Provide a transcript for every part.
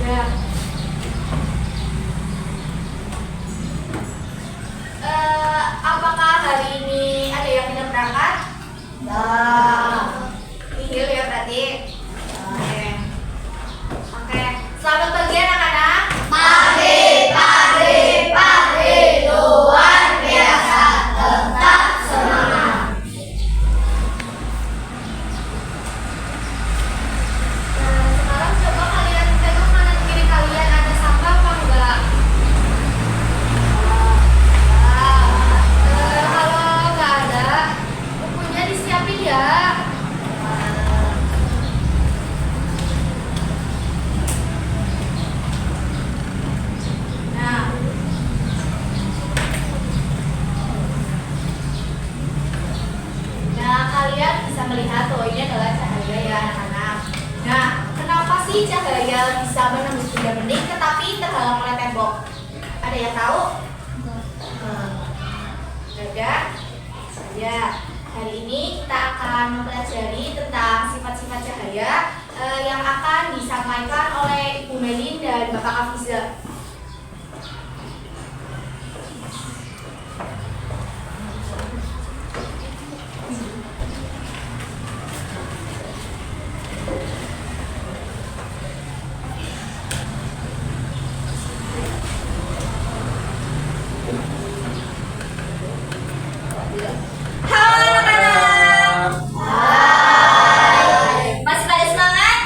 Ya. Apakah hari ini ada yang tidak berangkat? Nihil ya berarti. Oke. Oke. Selamat pagi anak-anak. Pagi, pagi, pagi, luar biasa, tetap semangat. Sekarang coba kalian tengok kanan kiri kalian ada sampah apa enggak? Kalau nggak ada, bukunya disiapin ya. Nah, kalian bisa melihat bahwa ini adalah cahaya ya anak-anak. Nah, kenapa sih cahaya bisa menembus benda bening tetapi terhalang oleh tembok? Ada yang tahu? Ada? Ya. Hari ini kita akan mempelajari tentang sifat-sifat cahaya yang akan disampaikan oleh Ibu Melin dan Bapak Hafiza. Halo anak-anak. Masih pada semangat?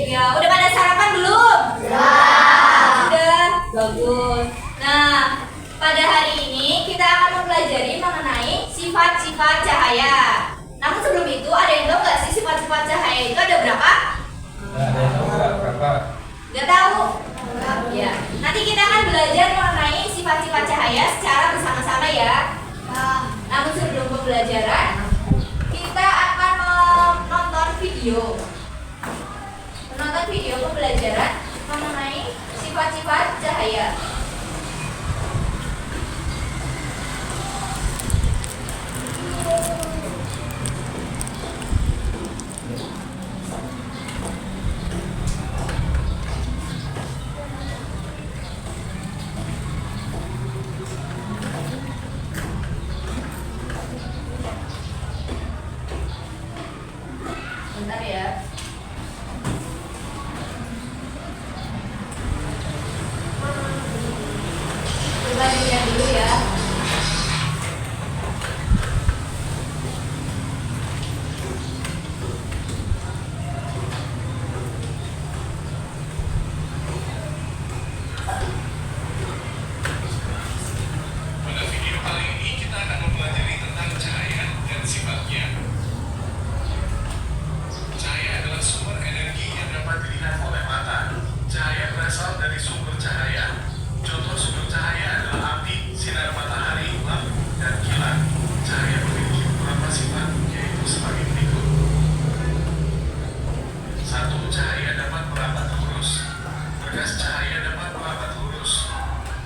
Ya, udah pada sarapan belum? Sudah. Bagus. Nah, pada hari ini kita akan mempelajari mengenai sifat-sifat cahaya. Namun sebelum itu ada yang tahu nggak sih sifat-sifat cahaya itu ada berapa? Ada yang tahu nggak berapa? Nggak tahu? Ya. Nanti kita akan belajar mengenai sifat-sifat cahaya secara bersama-sama ya. Namun sebelum pembelajaran, kita akan menonton video pembelajaran mengenai sifat-sifat cahaya. Bentar ya. Coba dilihat dulu ya. Pada video kali ini kita akan mempelajari tentang cahaya dan sifatnya. Cahaya adalah sumber energi yang dapat dilihat oleh mata. Cahaya berasal dari sumber cahaya. Contoh sumber cahaya adalah api, sinar matahari, lampu, dan kilat. Cahaya memiliki beberapa sifat, yaitu sebagai berikut. 1. Cahaya dapat merambat lurus. Berkas cahaya dapat merambat lurus.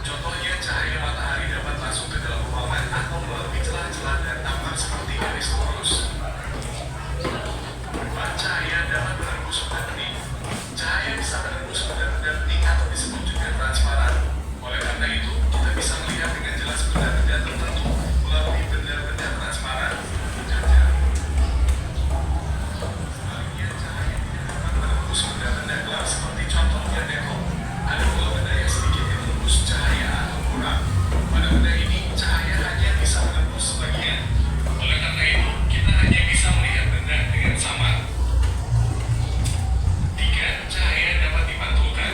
Contohnya cahaya matahari dapat masuk ke dalam ruangan atau melalui celah-celah dan tampak seperti garis lurus. 2. Cahaya dapat menembus benda bening. Cahaya bisa menembus benda-benda bening atau disebut juga transparan. Oleh karena itu, kita bisa melihat dengan jelas benda-benda tertentu melalui benda-benda transparan. Sebaliknya, cahaya tidak dapat menembus benda-benda gelap seperti contohnya tembok. Ada pula benda yang sedikit menembus cahaya atau kurang. Pada benda ini, cahaya hanya bisa menembus sebagian. Oleh karena itu, kita hanya bisa melihat benda dengan samar. 3. Cahaya dapat dipantulkan.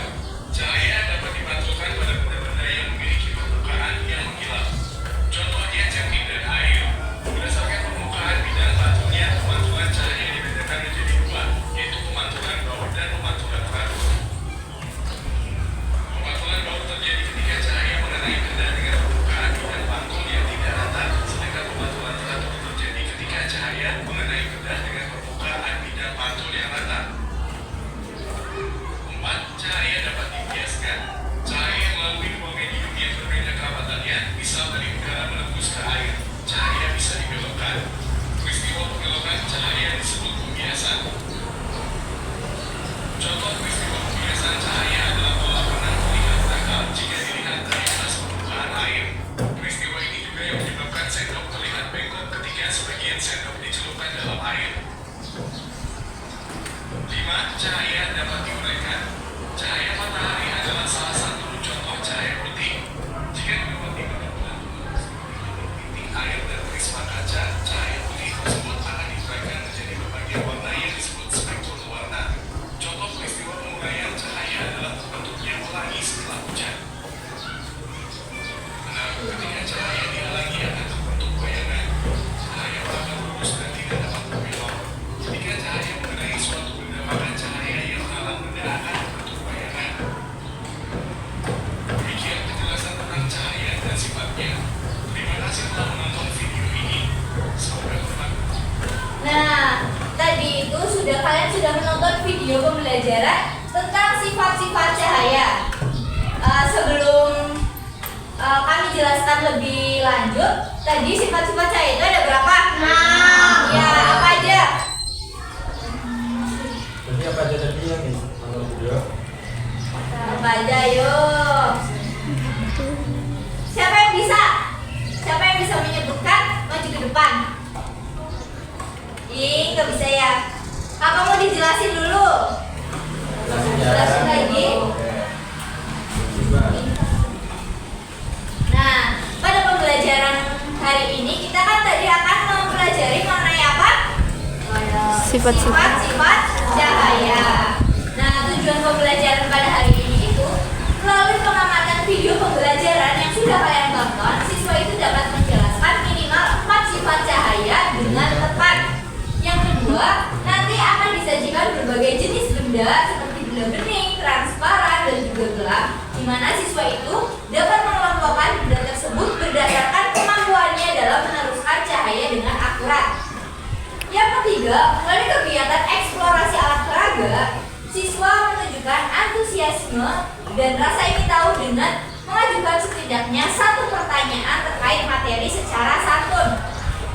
Cahaya dapat dipantulkan pada benda-benda yang memiliki permukaan yang mengkilap. Contohnya cermin dan air. Berdasarkan permukaan bidang pantulnya, pemantulan cahaya dibedakan menjadi 2, yaitu pemantulan baut dan pemantulan teratur. Pemantulan baut terjadi ketika cahaya mengenai benda dengan permukaan bidang pantul yang tidak rata, sedangkan pemantulan teratur terjadi ketika cahaya mengenai benda dengan permukaan bidang pantul yang rata. 4. Cahaya dapat dibiaskan. Cahaya melalui dua medium yang berbeda kerapatannya, misal dari udara menembus ke air. Cahaya bisa dibelokkan. Peristiwa pembelokan cahaya disebut pembiasan. Contoh peristiwa pembiasan cahaya dapat diuraikan. Cahaya matahari adalah salah satu contoh cahaya putih. Jika dilewati benar-benar titik air dan prisma kaca, cahaya putih tersebut akan diuraikan menjadi berbagai warna yang disebut spektrum warna. Contoh peristiwa penguraian cahaya adalah terbentuknya pelangi setelah hujan. Nah, ketika cahaya dihalangi akan terbentuk bayangan. Cahaya akan lurus dan tidak dapat berbelok. Ketika cahaya mengenai suatu benda, maka cahaya yang menghalang benda akan terbentuk bayangan. Demikian penjelasan tentang cahaya dan sifatnya. Terima kasih telah menonton video ini. Semoga bermanfaat. Nah, tadi itu kalian sudah menonton video pembelajaran tentang sifat-sifat cahaya. Sebelum kami jelaskan lebih lanjut, tadi sifat-sifat cahaya itu ada berapa? 6. Ya, apa aja? Jadi apa aja tadi yang menonton video? Apa aja, yuk. Siapa yang bisa? Siapa yang bisa menyebutkan? Maju ke depan. Ih, nggak bisa ya. Kakak mau dijelasin dulu. Jelasin lagi. Nah, pada pembelajaran hari ini kita kan tadi akan mempelajari mengenai apa? Sifat-sifat. Sifat cahaya. Nah, tujuan pembelajaran pada hari ini itu melalui pengamatan video pembelajaran yang sudah kalian tonton, siswa itu dapat menjelaskan minimal 4 sifat cahaya dengan tepat. Yang kedua, nanti akan disajikan berbagai jenis benda seperti benda bening, transparan, dan juga gelap, di mana siswa itu dapat mengelompokkan benda tersebut berdasarkan kemampuannya dalam meneruskan cahaya dengan akurat. Yang ketiga, melalui kegiatan eksplorasi alat peraga, siswa menunjukkan antusiasme dan rasa ingin tahu dengan mengajukan setidaknya 1 pertanyaan terkait materi secara santun.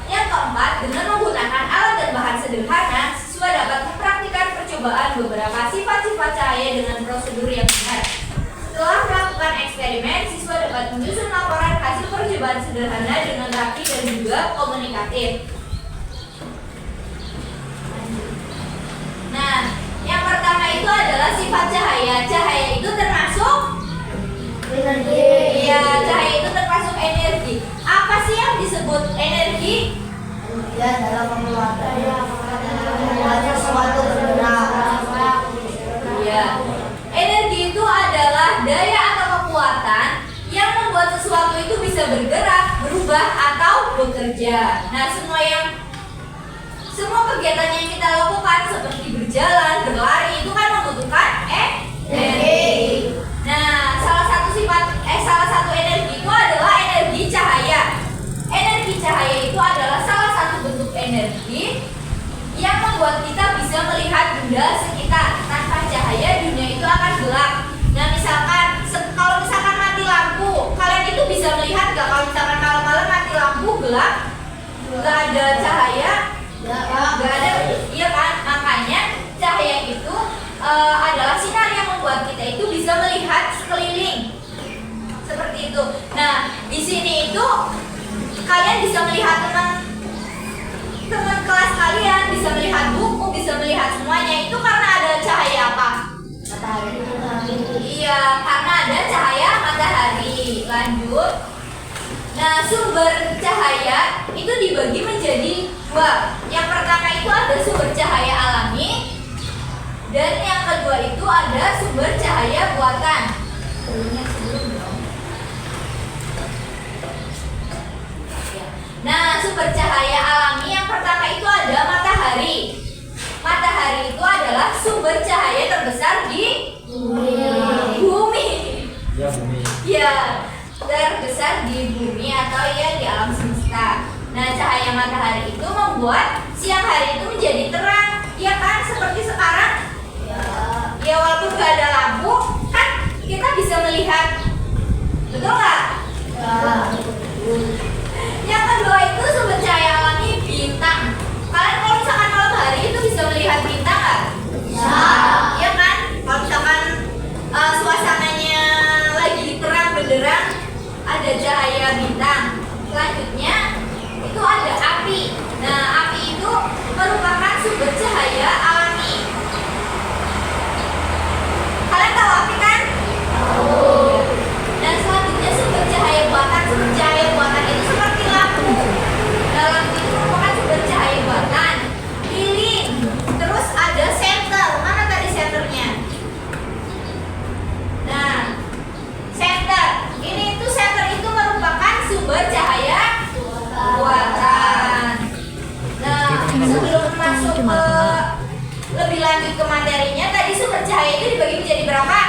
Yang keempat, dengan menggunakan alat dan bahan sederhana, siswa dapat mempraktikkan percobaan beberapa sifat-sifat cahaya dengan prosedur yang benar. Setelah melakukan eksperimen, siswa dapat menyusun laporan hasil percobaan sederhana dengan rapi dan juga komunikatif. Nah, yang pertama itu adalah sifat cahaya. Cahaya itu termasuk Energi. Iya, cahaya itu termasuk energi. Apa sih yang disebut energi? Ya, dalam penguatan sesuatu bergerak. Iya. Energi itu adalah daya atau kekuatan yang membuat sesuatu itu bisa bergerak, berubah atau bekerja. Nah, semua kegiatan yang kita lakukan seperti berjalan, berlari itu kan membutuhkan energi. Nah, salah satu energi itu adalah energi cahaya. Energi cahaya itu adalah salah satu bentuk energi yang membuat kita bisa melihat benda sekitar. Tanpa cahaya dunia itu akan gelap. Nah, kalau misalkan mati lampu, kalian itu bisa melihat gak? Kalau misalkan malam-malam mati lampu gelap, gak ada cahaya, gak ada, iya kan? Makanya cahaya itu adalah sinar yang membuat kita itu bisa melihat sekeliling. Seperti itu. Nah, di sini itu kalian bisa melihat teman kelas kalian, bisa melihat buku, bisa melihat semuanya. Itu karena ada cahaya apa? Matahari. Iya, karena ada cahaya matahari. Lanjut. Nah, sumber cahaya itu dibagi menjadi 2. Yang pertama itu ada sumber cahaya alami, dan yang kedua itu ada sumber cahaya buatan. Sebelum dong. Nah, sumber cahaya alami yang pertama itu ada matahari. Matahari itu adalah sumber cahaya terbesar di bumi. Ya, bumi. Ya, terbesar di bumi atau ya di alam semesta. Nah, cahaya matahari itu membuat siang hari itu menjadi terang. Ya kan, seperti sekarang. Ya, walaupun gak ada lampu, kan kita bisa melihat. Betul nggak? Yang kedua itu sumber cahaya alami bintang. Kalian kalau misalkan malam hari itu bisa melihat bintang nggak? Iya kan? Kalau misalkan suasananya lagi terang benderang, ada cahaya bintang. Selanjutnya itu ada api. Nah, api itu merupakan sumber cahaya alami. cahayanya tadi sumber cahaya itu dibagi menjadi berapa?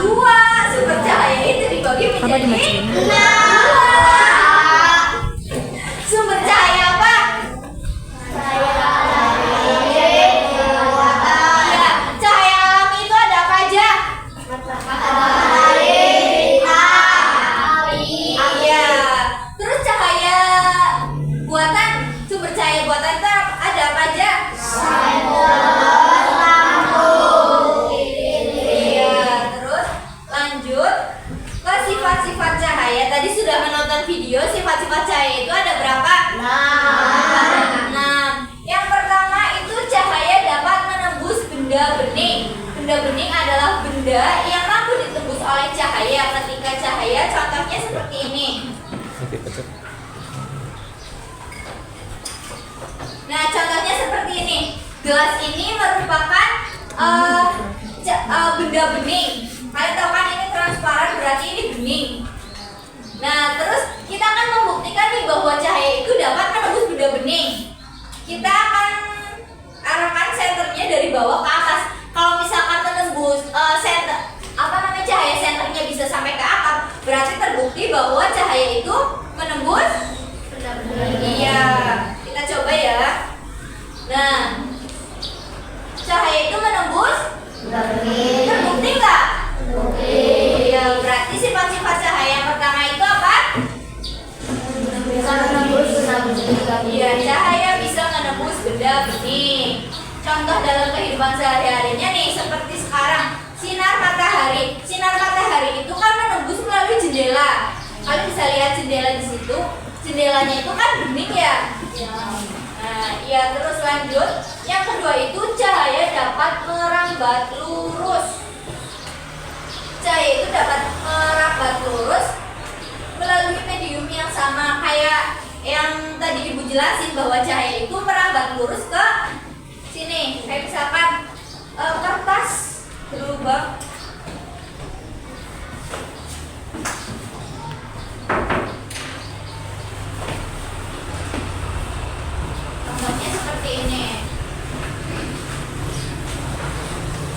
Dua. Sumber cahaya itu dibagi menjadi dua. Sumber cahaya apa? Ya, cahaya alami itu ada apa aja? Iya. Terus cahaya buatan, sumber cahaya buatan itu ada apa aja? Iya. Terus lanjut ke sifat-sifat cahaya. Tadi sudah menonton video sifat-sifat cahaya itu ada berapa? 6. Yang pertama itu cahaya dapat menembus benda bening. Benda bening adalah benda yang mampu ditembus oleh cahaya. Ketika cahaya, contohnya seperti ini. Nah, contohnya seperti ini. Gelas ini merupakan benda bening. Kalian tahu kan ini transparan, berarti ini bening. Nah, terus kita akan membuktikan nih bahwa cahaya itu dapat menembus benda bening. Kita akan arahkan senternya dari bawah ke atas. Kalau misalkan menembus cahaya senternya bisa sampai ke atap, berarti terbukti bahwa cahaya itu menembus benda bening. Iya, kita coba ya. Nah, cahaya itu menembus terbukti nggak? Iya, berarti sifat-sifat cahaya yang pertama itu apa? Iya, cahaya bisa menembus benda bening. Contoh dalam kehidupan sehari-harinya nih, seperti sekarang sinar matahari. Sinar matahari itu kan menembus melalui jendela. Kalian bisa lihat jendela di situ. Jendelanya itu kan bening ya. Nah, iya, terus lanjut. Yang kedua itu cahaya dapat merambat lurus. Cahaya itu dapat merambat lurus melalui medium yang sama, kayak yang tadi Ibu jelasin bahwa cahaya itu merambat lurus ke sini. Kayak misalkan kertas berlubang. Contohnya seperti ini.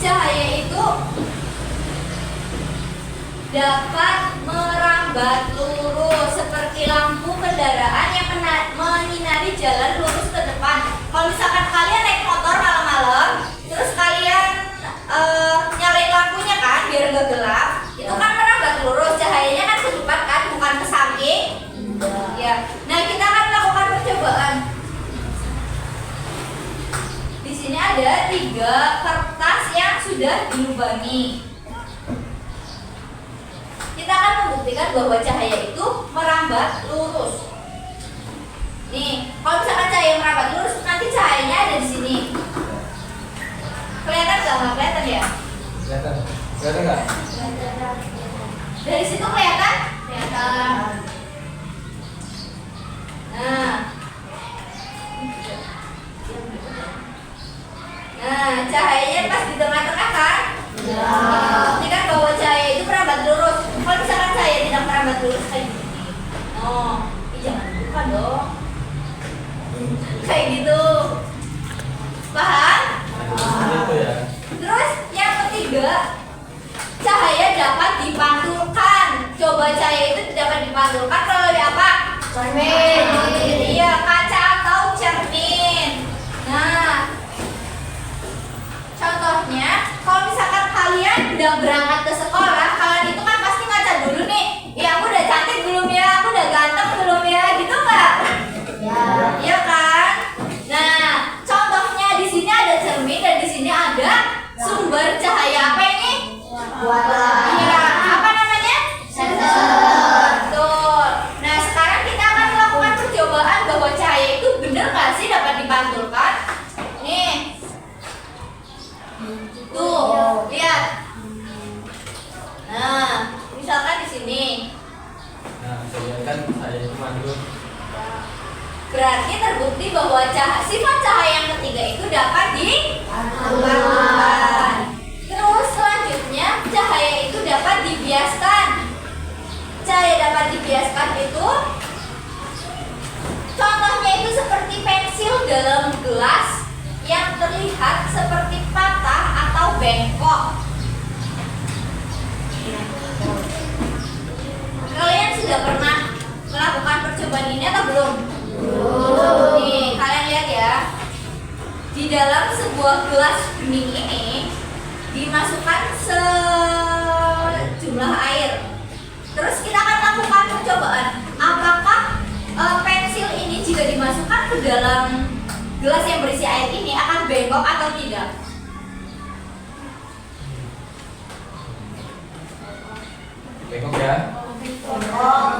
Cahaya itu dapat merambat lurus seperti lampu kendaraan yang menyinari jalan lurus ke depan. Kalau misalkan kalian naik motor malam-malam, terus kalian nyalain lampunya kan biar nggak gelap, itu kan merambat lurus, cahayanya kan ke depan kan, bukan ke samping. Ya. Nah, kita akan melakukan percobaan. Di sini ada 3 kertas yang sudah dilubangi. Kita akan membuktikan bahwa cahaya itu merambat lurus. Nih, kalau misalkan cahaya merambat lurus, nanti cahayanya ada di sini. Kelihatan nggak? Nggak kelihatan ya? Kelihatan. Kelihatan nggak? Dari situ kelihatan? Kelihatan. Nah, cahayanya pas di tengah-tengah kan? Ya. Buktikan bahwa cahaya itu merambat lurus. Kalau misalkan cahaya tidak merambat lurus kayak gini, jangan buka dong. Kayak gitu. Paham? Gitu ya. Terus yang ketiga, cahaya dapat dipantulkan. Coba cahaya itu dapat dipantulkan melalui apa? Cermin. Iya, kaca atau cermin. Nah, contohnya, kalau misalkan kalian udah berangkat ke sekolah, kalian itu kan pasti ngaca dulu nih. Ya, aku udah cantik belum ya? Aku udah ganteng belum ya? Gitu nggak? Ya. Iya kan? Nah, contohnya di sini ada cermin dan di sini ada sumber cahaya apa ini? Iya, apa namanya? Sensor. Betul. Nah, sekarang kita akan melakukan percobaan bahwa cahaya itu benar nggak sih dapat dipantulkan? Nih. Tuh, lihat. Nah, misalkan di sini. Nah, bisa lihat kan saya itu mantul. Berarti terbukti bahwa sifat cahaya yang ketiga itu dapat dipantulkan. Terus selanjutnya cahaya itu dapat dibiaskan. Cahaya dapat dibiaskan itu contohnya itu seperti pensil dalam gelas yang terlihat terlihat seperti patah atau bengkok. Kalian sudah pernah melakukan percobaan ini atau belum? Belum. Nih, kalian lihat ya. Di dalam sebuah gelas bening ini dimasukkan sejumlah air. Terus kita akan lakukan percobaan. Apakah pensil ini jika dimasukkan ke dalam gelas yang berisi air ini akan bengkok atau tidak? Bengkok ya.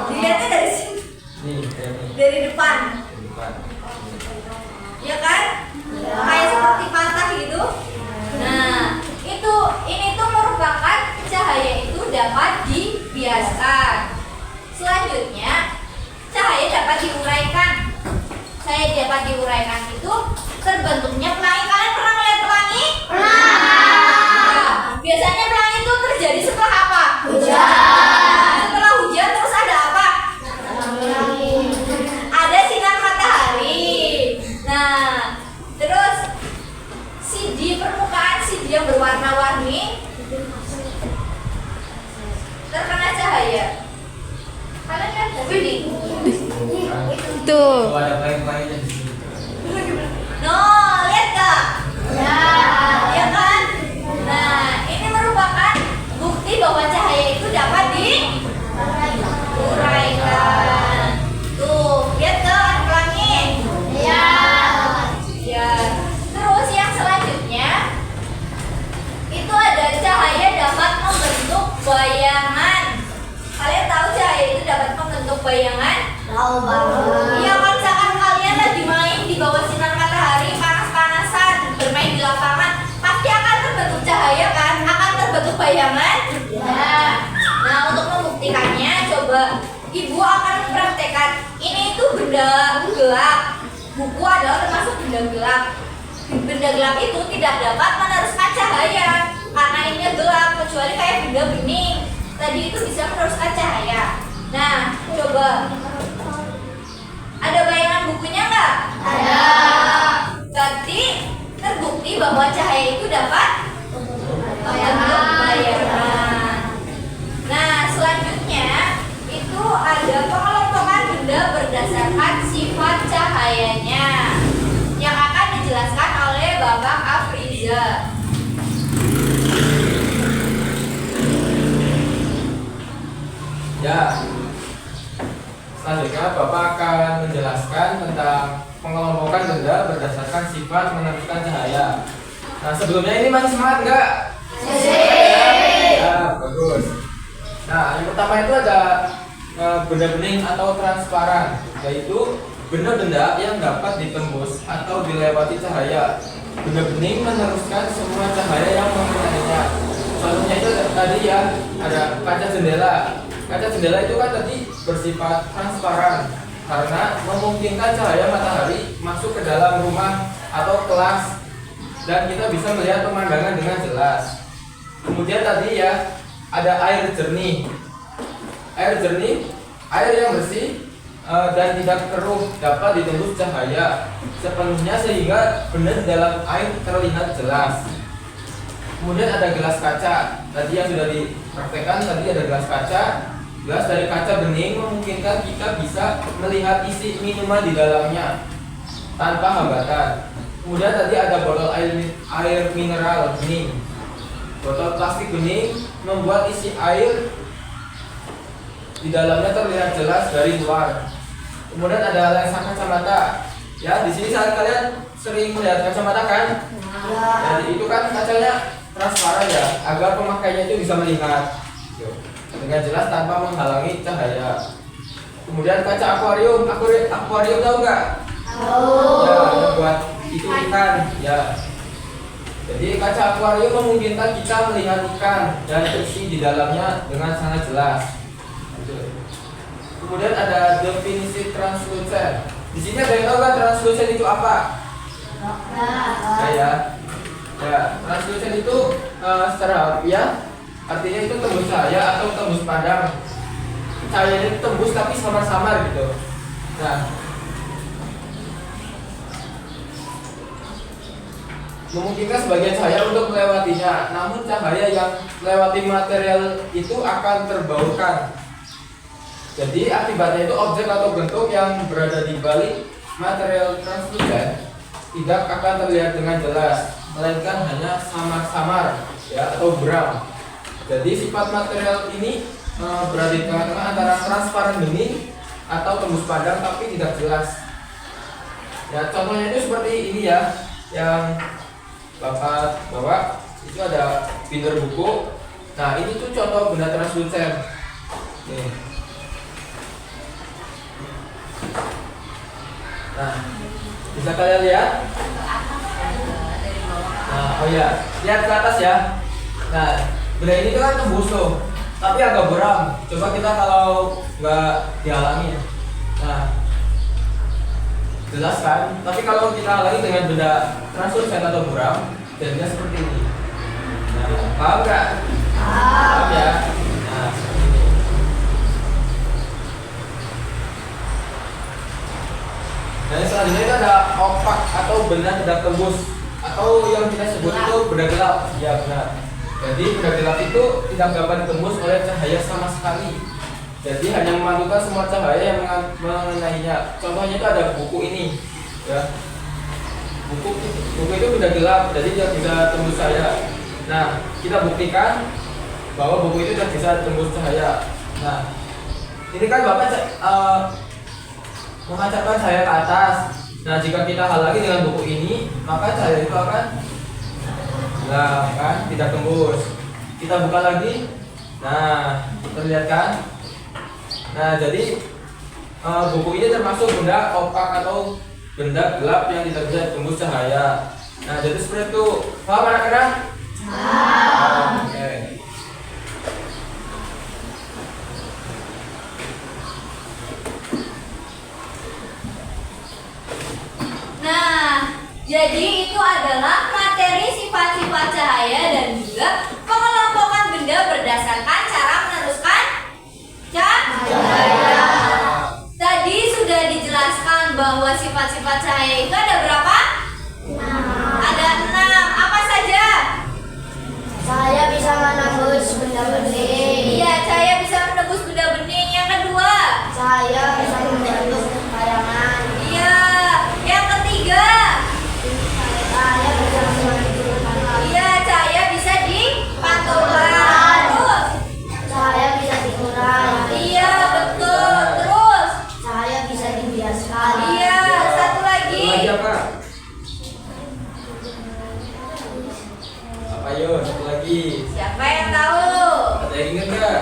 Dilihatnya dari sini, Nih, dari depan, di depan. ya kan? Kayak seperti patah gitu. Nah, ini tuh merupakan cahaya itu dapat dibiaskan. Selanjutnya, cahaya dapat diuraikan. Cahaya dapat diuraikan itu terbentuknya pelangi. Kalian pernah melihat pelangi? Nah, biasanya pelangi itu terjadi setelah apa? Setelah hujan terus ada apa? Ada sinar matahari. Nah, terus di permukaan CD yang berwarna-warni terkena cahaya. Kalian lihat nggak sini? Tuh ada pelangi-pelanginya di sini. No, lihat nggak? Ya kan? Nah, ini merupakan bukti bahwa cahaya itu dapat diuraikan. Tuh, lihat kan pelangi? Ya. Terus yang selanjutnya itu ada cahaya dapat membentuk bayangan. Kalian tahu cahaya itu dapat membentuk bayangan? Tahu banget. Iya, kan misalkan kalian lagi main di bawah sinar matahari panas-panasan, bermain di lapangan, pasti akan terbentuk cahaya kan? Akan terbentuk bayangan? Ya. Nah, untuk membuktikannya, coba ibu akan mempraktekkan. Ini itu benda gelap. Buku adalah termasuk benda gelap. Benda gelap itu tidak dapat meneruskan cahaya karena ini gelap, kecuali kayak benda bening. Tadi itu bisa meneruskan cahaya. Nah, coba. Ada bayangan bukunya nggak? Ada. Berarti terbukti bahwa cahaya itu dapat membentuk bayangan. Nah, selanjutnya itu ada pengelompokan benda berdasarkan sifat cahayanya yang akan dijelaskan oleh Bapak Afriza. Ya. Selanjutnya Bapak akan menjelaskan tentang pengelompokan benda berdasarkan sifat meneruskan cahaya. Nah, sebelumnya ini masih semangat enggak? Ya, bagus. Nah, yang pertama itu ada benda bening atau transparan, yaitu benda-benda yang dapat ditembus atau dilewati cahaya. Benda bening meneruskan semua cahaya yang mengenainya. Contohnya itu tadi ya, ada kaca jendela. Kaca jendela itu kan tadi bersifat transparan karena memungkinkan cahaya matahari masuk ke dalam rumah atau kelas dan kita bisa melihat pemandangan dengan jelas. Kemudian tadi ya, ada air jernih. Air jernih, air yang bersih dan tidak keruh dapat ditembus cahaya sepenuhnya sehingga benda di dalam air terlihat jelas. Kemudian ada gelas kaca. Tadi yang sudah dipraktekkan, tadi ada gelas kaca. Gelas dari kaca bening memungkinkan kita bisa melihat isi minuman di dalamnya tanpa hambatan. Kemudian tadi ada botol air mineral bening. Botol plastik bening membuat isi air di dalamnya terlihat jelas dari luar. Kemudian ada lensa kacamata. Ya, di sini saat kalian sering melihat kacamata kan? Jadi itu kan kacanya transparan ya, agar pemakainya itu bisa melihat dengan jelas tanpa menghalangi cahaya. Kemudian kaca akuarium, akuarium tahu nggak? Tahu. Ya, buat itu ikan. Ya. Jadi kaca akuarium memungkinkan kita melihat ikan dan isi di dalamnya dengan sangat jelas. Kemudian ada definisi translucent. Di sini ada yang tahu kan translucent itu apa? Ya, translucent itu secara harfiah artinya itu tembus cahaya atau tembus padam. Cahayanya itu tembus tapi samar-samar gitu. Nah, memungkinkan sebagian cahaya untuk melewatinya. Namun cahaya yang melewati material itu akan terbaurkan. Jadi akibatnya itu objek atau bentuk yang berada di balik material translucent tidak akan terlihat dengan jelas, melainkan hanya samar-samar ya atau buram. Jadi sifat material ini berada di tengah-tengah antara transparan bening atau tembus padam tapi tidak jelas. Ya contohnya itu seperti ini ya, yang Bapak bawa itu ada binder buku. Nah ini tuh contoh benda translucent. Nih. Nah bisa kalian lihat. Nah oh ya, lihat ke atas ya. Nah benda ini tuh kan tembus tuh, tapi agak buram. Coba kita kalau nggak dihalangi. Nah jelas kan? Tapi kalau kita halangi dengan benda translucent atau buram, jadinya seperti ini. Nah, paham nggak? Paham ya? Nah, seperti ini. Dan selanjutnya itu ada opak atau benda tidak tembus, atau yang kita sebut itu benda gelap. Ya benar. Jadi benda gelap itu tidak dapat ditembus oleh cahaya sama sekali. Jadi hanya memantulkan semua cahaya yang mengenainya. Contohnya itu ada buku ini, ya. Buku itu benda gelap, jadi tidak bisa tembus cahaya. Nah, kita buktikan bahwa buku itu tidak bisa tembus cahaya. Nah, ini kan Bapak memancarkan cahaya ke atas. Nah, jika kita halangi dengan buku ini, maka cahaya itu akan gelap, kan? Tidak tembus. Kita buka lagi. Nah, terlihat kan? Nah, jadi buku ini termasuk benda opak atau benda gelap yang tidak bisa tembus cahaya. Nah, jadi seperti itu. Paham anak-anak? Paham. Oke. Nah, jadi itu adalah materi sifat-sifat cahaya dan juga pengelompokan benda berdasarkan cara meneruskan cahaya. Tadi sudah dijelaskan bahwa sifat-sifat cahaya itu ada berapa? 6. Ada 6. Apa saja? Saya bisa menembus benda bening. Iya, cahaya bisa menembus benda bening. Yang kedua? Saya bisa menembus bayangan. Iya. Yang ketiga? Saya bisa menembus bayangan. Iya, cahaya bisa dipantulkan. Terus? Saya bisa dikurai. Iya, betul. Terus? Saya bisa dibiaskan. Iya, satu lagi. Lagi apa? Apa yo? Satu lagi. Siapa yang tahu? Ada yang ingat nggak?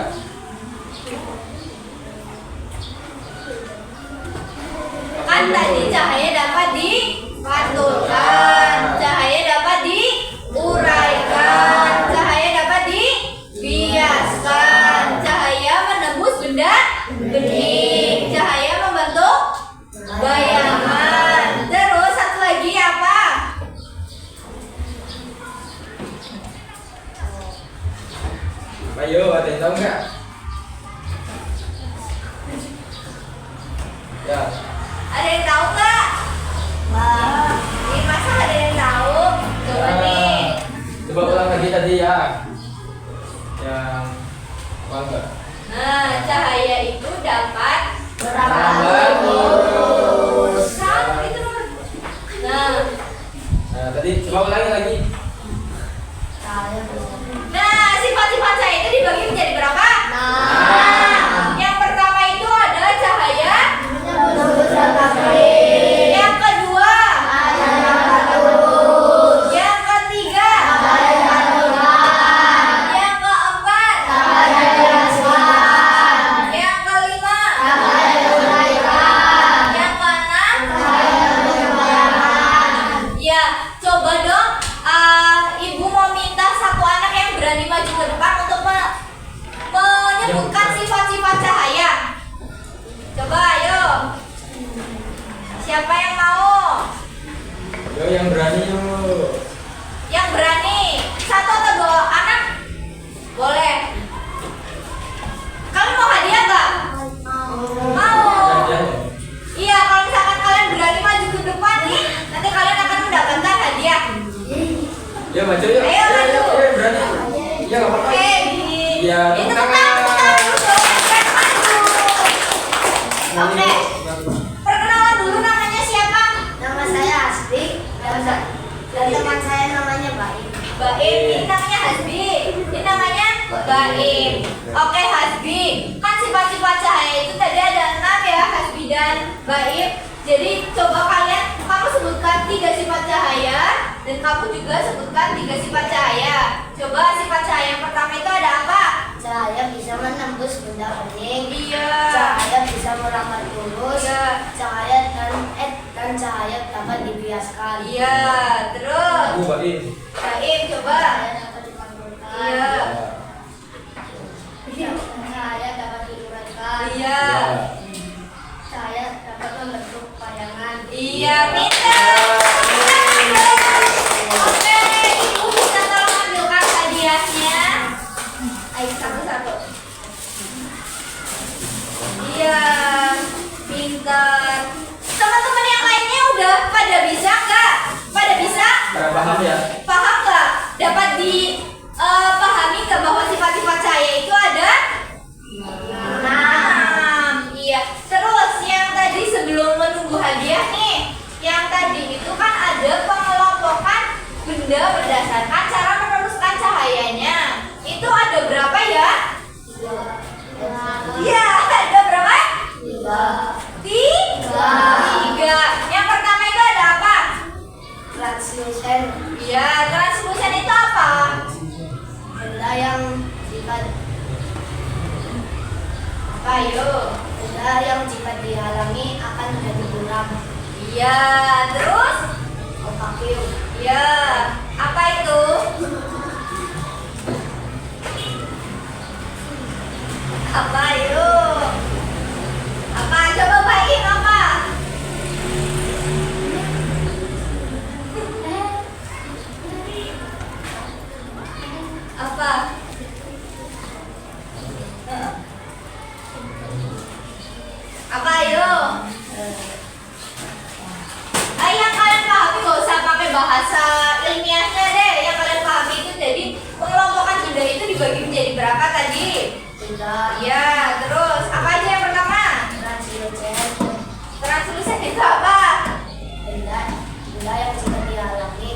Kan tadi cahaya dapat dipantulkan, cahaya dapat diuraikan, cahaya dapat dibiaskan, cahaya menembus benda bening, cahaya membentuk bayangan. Terus satu lagi apa? Ayo, ada yang tahu nggak? Ya. Ada yang tahu nggak? Ini masa ada yang tahu? Coba nih. Coba ulang lagi tadi ya. Yang apa enggak? Nah, cahaya itu dapat Merambat lurus. sama itu. Nah, Nah, tadi coba ulangi lagi. Saya bisa. nah sifat-sifat cahaya itu dibagi menjadi berapa? Yang pertama itu adalah cahaya. Menembus rangka bening. Yang kedua, yang ketiga, yang keempat, yang kelima, yang keenam. Ya, coba dong. Ibu mau minta satu anak yang berani maju ke depan untuk menyebutkan sifat-sifat cahaya. Coba ayo. Siapa yang mau? Yo yang berani yuk. Yang berani. Satu atau dua anak? Boleh. Kamu mau hadiah nggak? Mau. Ya. Iya, kalau misalkan kalian berani maju ke depan nih, nanti kalian akan mendapatkan hadiah. maju yuk. Ayo, maju. Berani. Iya, nggak apa-apa. Oke, Iya, itu tepuk tepuk tangan. tangan dulu. Oke, perkenalan dulu namanya siapa? Nama saya Asri dan teman saya namanya Baik. Baim, ini namanya Hasbi. Ini namanya Baim. Oke, Hasbi. Kan sifat-sifat cahaya itu tadi ada 6 ya, Hasbi dan Baim. Jadi coba kamu sebutkan 3 sifat cahaya dan kamu juga sebutkan 3 sifat cahaya. Coba sifat cahaya yang pertama itu ada apa? Cahaya bisa menembus benda bening. Iya. Cahaya bisa merambat lurus. Iya. Cahaya dan cahaya dapat dibiaskan. Iya. Terus Aku Baim. Baim coba. Cahaya dapat dipantulkan. Iya. Cahaya dapat diuraikan. Iya. Cahaya dapat membentuk bayangan. Iya, pintar. Oke, ibu bisa tolong ambilkan hadiahnya. Ayo satu-satu. Iya, pintar. Teman-teman yang lainnya udah pada bisa nggak? Pada bisa? Pada paham ya? Paham nggak? Dapat dipahami nggak bahwa sifat-sifat cahaya itu ada? 6. Iya. Terus yang tadi sebelum menunggu hadiah nih, yang tadi itu kan ada pengelompokan benda berdasarkan cara meneruskan cahayanya. Itu ada berapa ya? Iya, ada berapa? 3. Yang pertama itu ada apa? Translucent. Iya, translucent itu apa? Benda yang jika dihalangi akan menjadi buram. Iya, terus? Opakium. Iya, apa itu? Apa yuk? Apa? Coba baik apa? Apa? Apa yuk? Yang kalian pahami gak usah pakai bahasa ilmiahnya deh. Yang kalian pahami itu jadi pengelompokan benda itu dibagi menjadi berapa tadi? 3. Iya, terus apa aja yang pertama? Translucent. Translucent itu apa? Benda yang jika dihalangi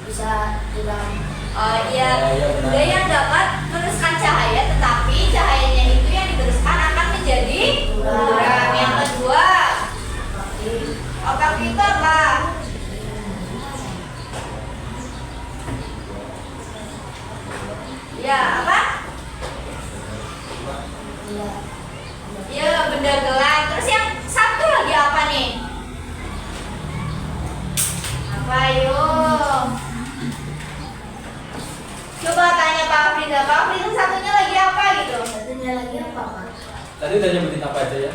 bisa buram. Oh iya, Iya, benar. benda yang dapat meneruskan cahaya tetapi cahayanya itu yang diteruskan akan menjadi buram. Yang kedua, Opakium. opak itu apa? Ya, apa? Iya. Ya, benda gelap. Terus yang satu lagi apa nih? Apa yuk? Coba tanya Pak Afrida. Pak Afrida satunya lagi apa gitu? Satunya lagi apa, Pak? Tadi udah nyebutin apa aja ya?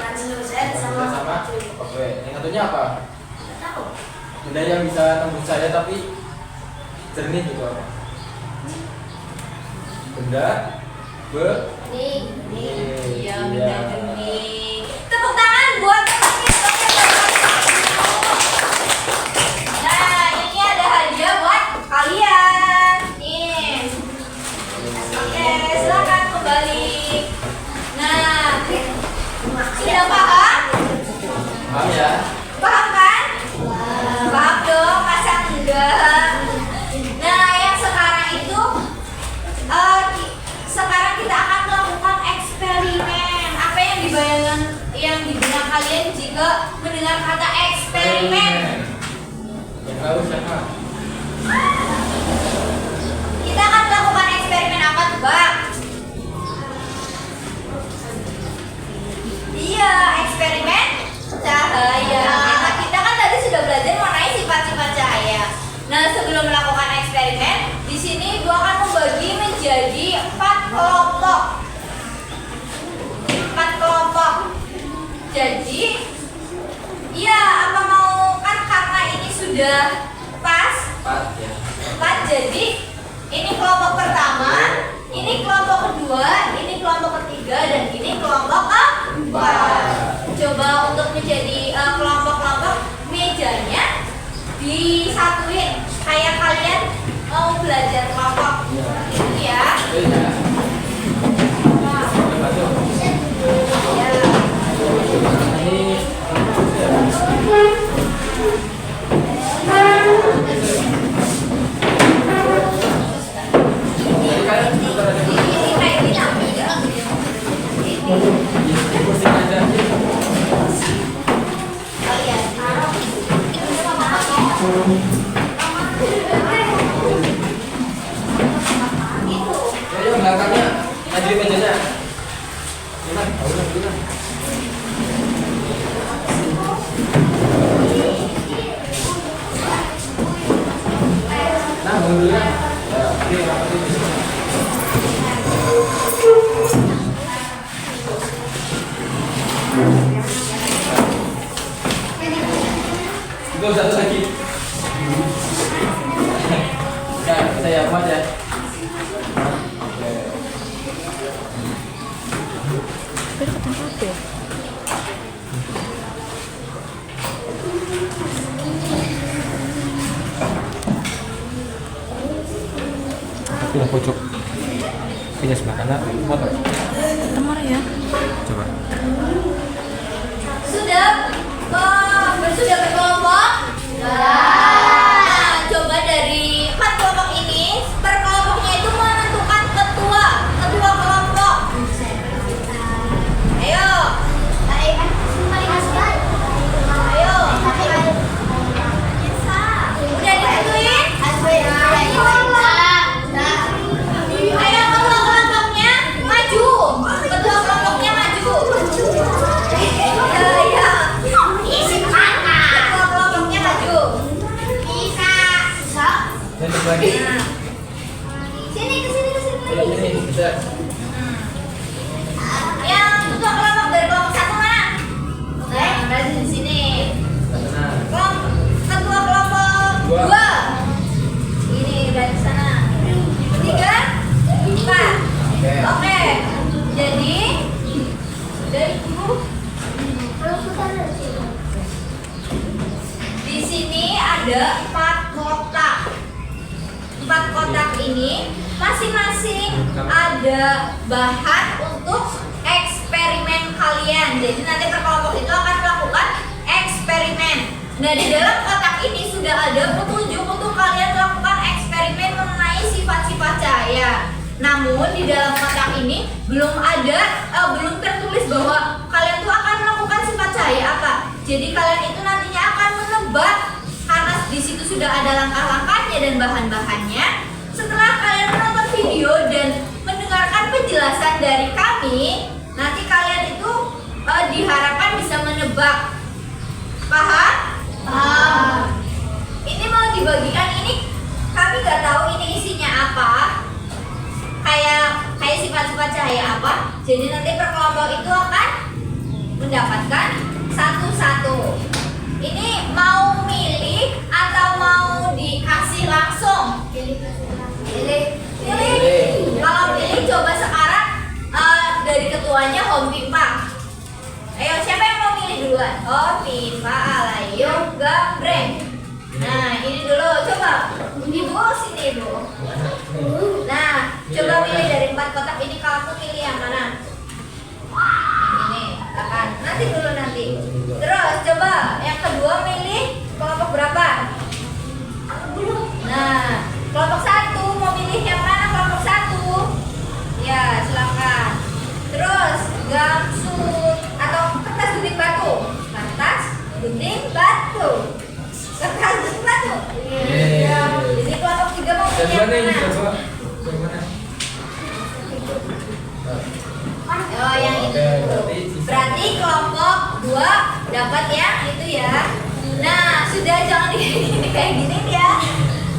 Translucent sama opakium. Oke, yang satunya apa? Nggak tahu. Benda yang bisa tembus cahaya tapi jernih gitu apa? Benda Ini. Iya, benda bening. Tepuk tangan buat temannya. Nah, ini ada hadiah buat kalian. Nih. Oke, silakan kembali. Nah, sudah paham? paham ya? Paham kan? Paham dong, masa enggak? Nah, yang sekarang itu sekarang kita akan melakukan eksperimen. Apa yang di benak kalian jika mendengar kata eksperimen? Yang tahu siapa? Kita akan melakukan eksperimen apa tuh, Bang? Iya, eksperimen cahaya. Kita kan tadi sudah belajar mengenai sifat-sifat cahaya. Nah, sebelum melakukan eksperimen, di sini gua akan membagi menjadi 4 kelompok. 4 kelompok. Jadi, iya, apa mau kan karena ini sudah pas. Empat ya. 4, jadi ini kelompok pertama, ini kelompok kedua, ini kelompok ketiga, dan ini kelompok keempat. Coba untuk menjadi kelompok-kelompok mejanya disatuin. kayak kalian mau belajar kelompok gitu ya. Iya. Coba tuh. Ya. Ini jadi kalian putar aja. Ini kayak gini ya. Pusing aja. Oh iya. Ayo belakangnya, maju mejanya. Gimana? Gimana? Nah, dulu ya. Ya, oke, rapatin di sini. Itu satu lagi. Ya, saya buat ya. Oke. Pindah pojok. Pindah sebelah kanan. Motor. Temar ya. Coba. Sudah sudah berkelompok? Nah, coba dari 4 kelompok ini, per kelompoknya itu menentukan ketua kelompok. Ayo. Ayo. Udah ditentuin? Ayo ketua kelompoknya maju. Ketua kelompoknya maju. Ya. Ketua kelompoknya maju. Lanjut lagi. Nah. Sini ke sini. Ini bisa. Yang ketua kelompok dari kelompok 1 mana? Berarti di sini. Nah. Ketua kelompok 2. Ini dari sana. 3, 4. Oke. Jadi dari dulu di sini ada 4 kotak. 4 kotak ini masing-masing ada bahan untuk eksperimen kalian. Jadi nanti per kelompok itu akan melakukan eksperimen. Nah, di dalam kotak ini sudah ada petunjuk untuk kalian melakukan eksperimen mengenai sifat-sifat cahaya. Namun di dalam kotak ini belum tertulis bahwa kalian tuh akan melakukan sifat cahaya apa. Jadi kalian itu nantinya akan menebak karena di situ sudah ada langkah-langkahnya dan bahan-bahannya. Setelah kalian menonton video dan mendengarkan penjelasan dari kami, nanti kalian itu diharapkan bisa menebak. Paham? Paham. Ini mau dibagikan ini, kami nggak tahu ini isinya apa. Kayak sifat-sifat cahaya apa. Jadi nanti per kelompok itu akan mendapatkan satu-satu. Ini mau milih atau mau dikasih langsung? Pilih. Kalau pilih coba sekarang dari ketuanya Home Pimpa. Ayo siapa yang mau milih duluan? Oh Pimpa, Alayung, Gambreng. Nah ini dulu coba. Ibu sini ibu. Nah coba pilih dari 4 kotak ini, kamu pilih yang mana? Ini akan nanti dulu nanti. Terus coba yang kedua milih kelompok berapa? Nah kelompok 1 mau milih yang mana? Kelompok 1. Ya silakan. Terus gamsut atau kertas gunting batu. Kertas gunting batu. Kertas gunting batu. Iya. Jadi kelompok 3 mau pilih yang mana? Oh yang itu. Berarti kelompok 2 dapat yang itu ya. Nah sudah, jangan gini kayak gini ya.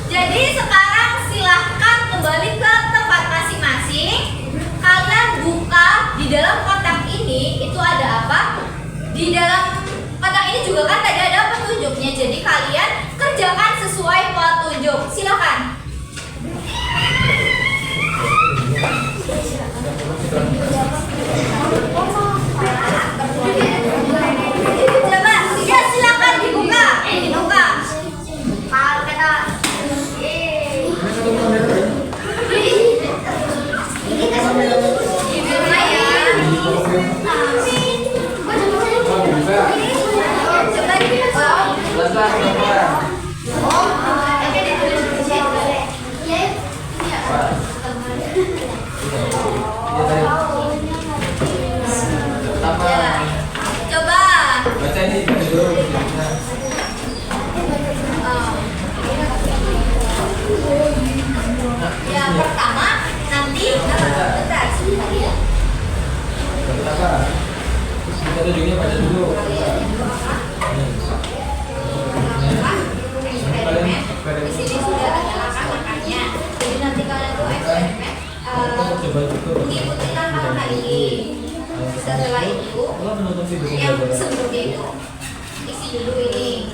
Jadi sekarang silahkan kembali ke tempat masing-masing. Kalian buka di dalam kotak ini, itu ada apa? Di dalam kotak ini juga kan tadi ada petunjuknya. Jadi kalian kerjakan sesuai petunjuk. Silakan. Coba, ya silakan dibuka. Dibuka. mengikuti langkah-langkah ini. Setelah itu yang sebelumnya itu isi dulu ini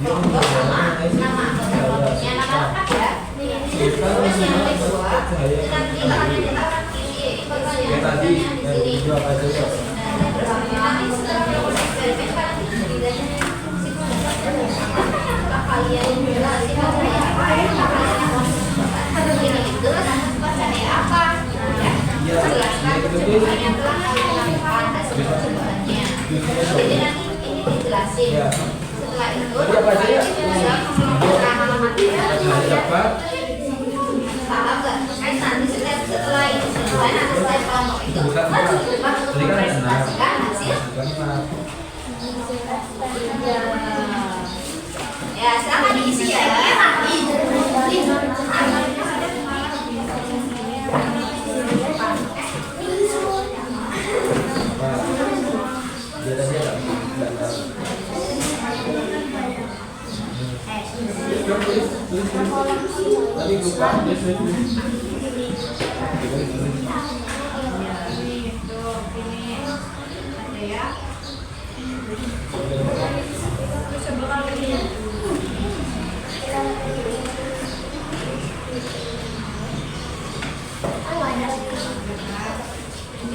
kelompok sama nama anggota kelompoknya, nama lengkap ya. Terus yang kedua nanti akan kita isi pertanyaan di sini. Terus nanti setelah melakukan eksperimen kalian setidaknya kalian jelasin saya apa ini itu sifat saya apa ya, jelaskan percobaan yang telah kalian lakukan hasil percobaannya. Jadi nanti ini dijelasin. Setelah itu kalian bisa mengelompokkan alamatnya. Paham nggak? Kan nanti setelah ini selesai, nanti setelah kelompok itu masuk untuk mempresentasikan hasil. Ya, silakan diisi ya.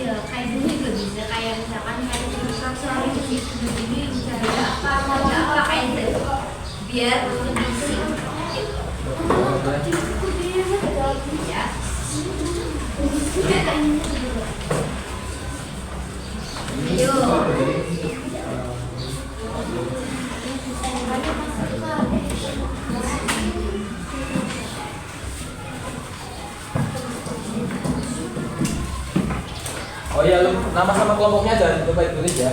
Kayak gini juga bisa, kayak misalkan kayak soal ini bicara apa kayak gitu biar lebih singkat ya. Oh iya, lu nama sama kelompoknya jangan lupa ditulis ya.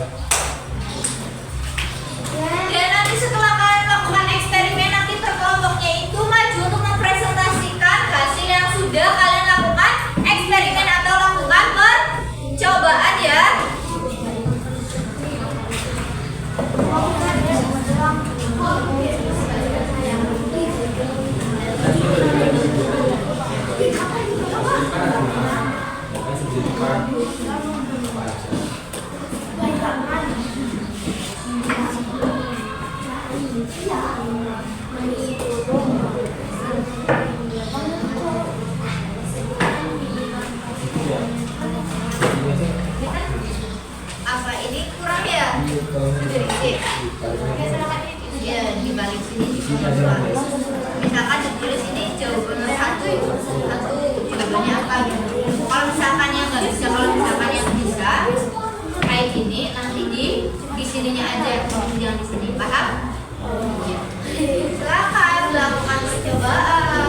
Dan nanti setelah kalian lakukan eksperimen, nanti per kelompoknya itu maju untuk mempresentasikan hasil yang sudah kalian lakukan eksperimen atau lakukan percobaan ya. Apa ini kurang ya? Ya di balik sini misalkan ditulis ini jawaban satu jawabannya apa gitu. Kalau misalkan yang nggak bisa, kalau misalkan yang bisa kayak gini nanti di sininya aja, jangan di sini, paham? Silakan melakukan percobaan.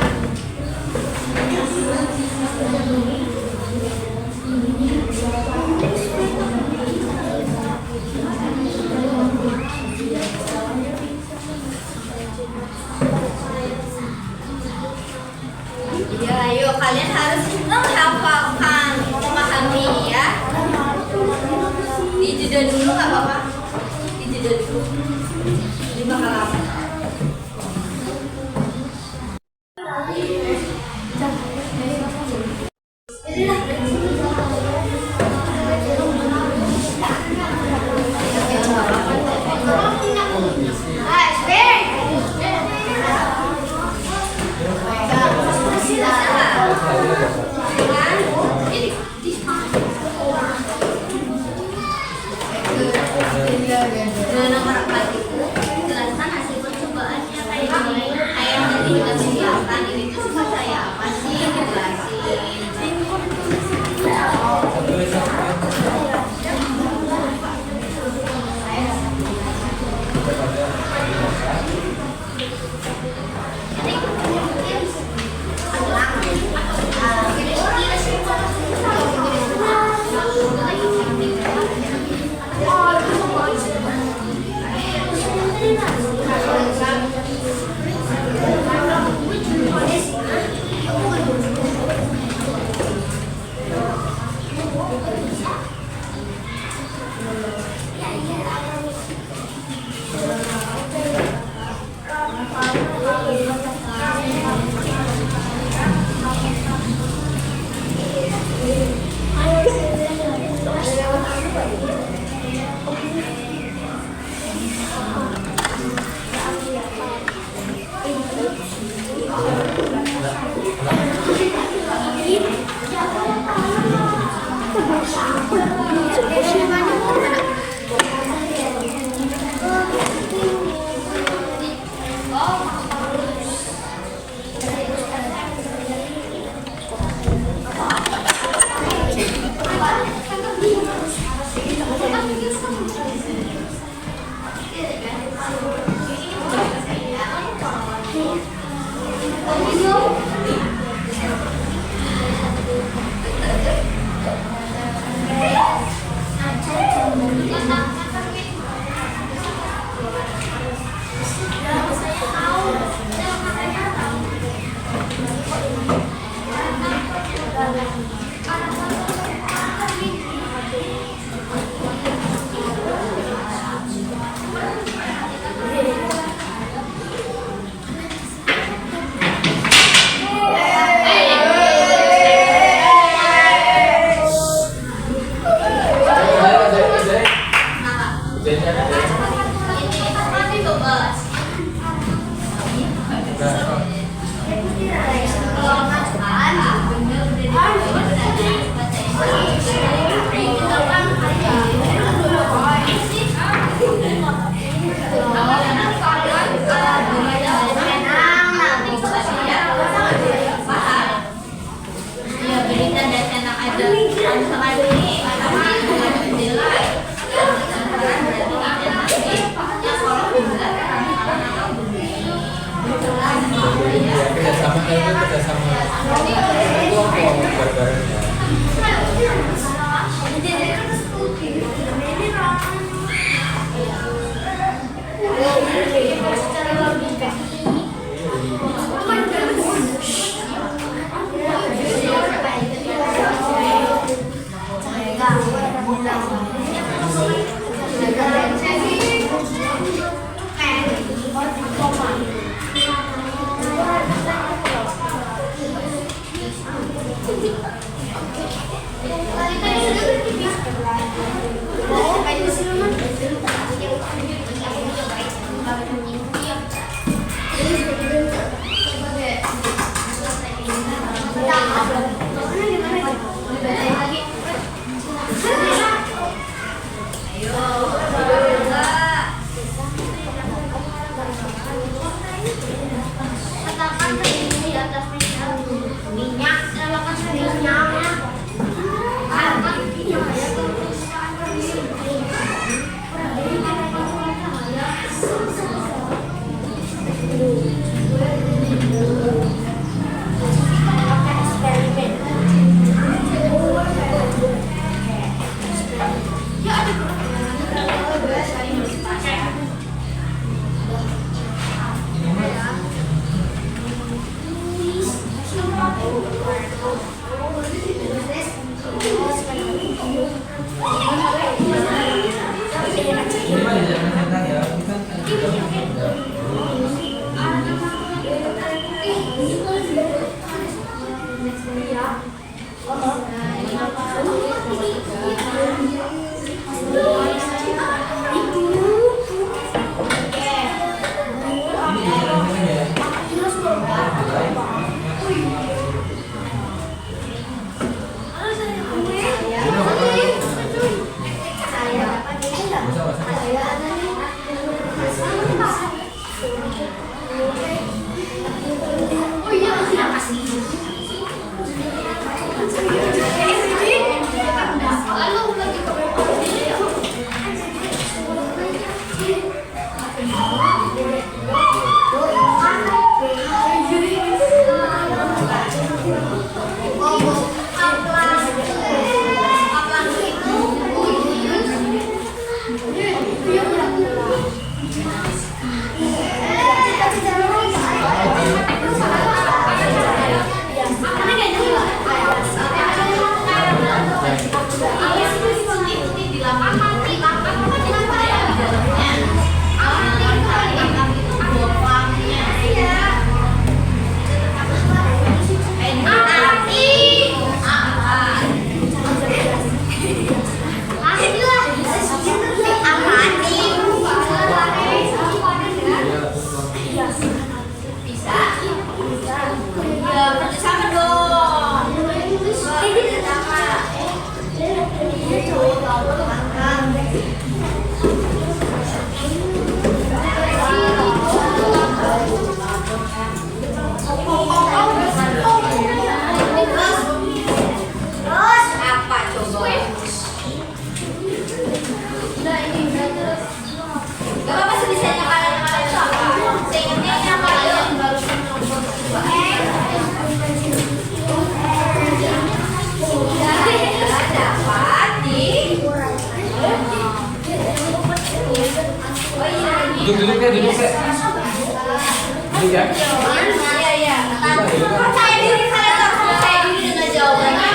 Ya, ayo kalian harus menghafalkan, memahami ya. Dijeda dulu nggak apa-apa? Dijeda dulu. Ini bakal lama. Nomor 4 itu jelaskan hasil percobaannya kayak gini. Kayak tadi kita siapkan ini tuh sifat saya apa sih, dijelasin. Katakan terdiri di atas minyak, letakkan minyaknya. Angkat cahaya ke permukaan terdiri. Pakai eksperimen. Ya ada Ini mah jangan tentang ya, kita duduk ya. Duduk ya. Iya. Percaya diri kalian harus percaya diri dengan jawabannya.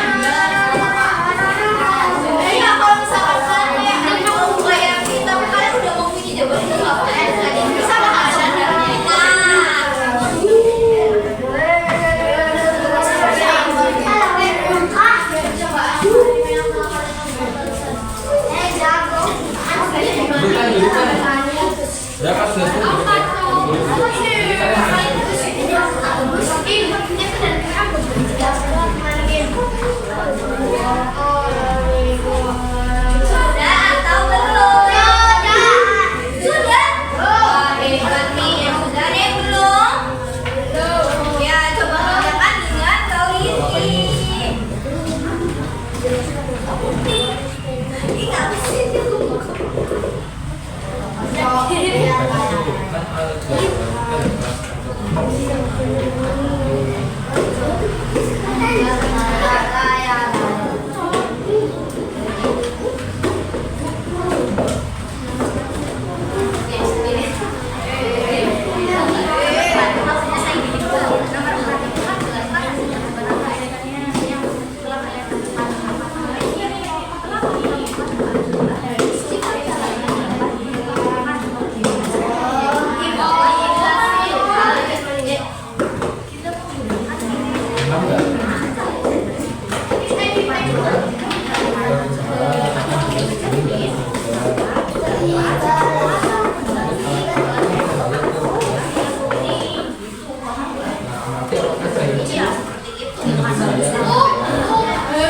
Jadi kalau misalkan kalian kayak mau nggak yakin tapi kalian udah mau punya jawaban itu nggak apa-apa. Bisa nggak sadarnya? Duduk kan. Berapa sudah?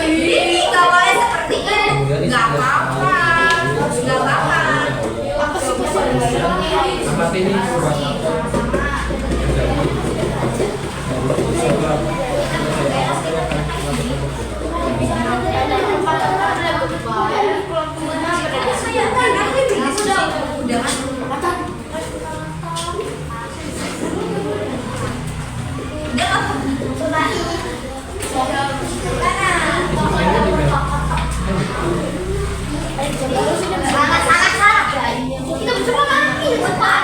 Ini nggak boleh seperti itu. Nggak apa-apa. Nggak apa-apa. Tempat ini kurang apa? Kita bercoba lagi. Cepat.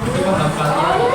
Coba hafalnya.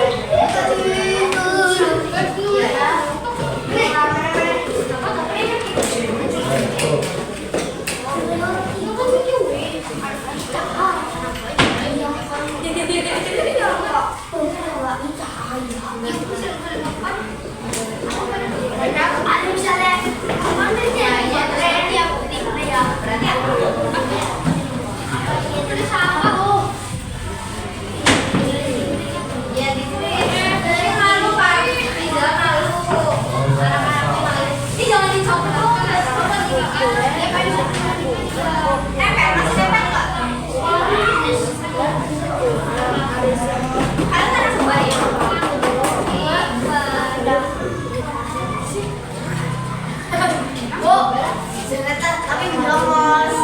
Tapi brongos.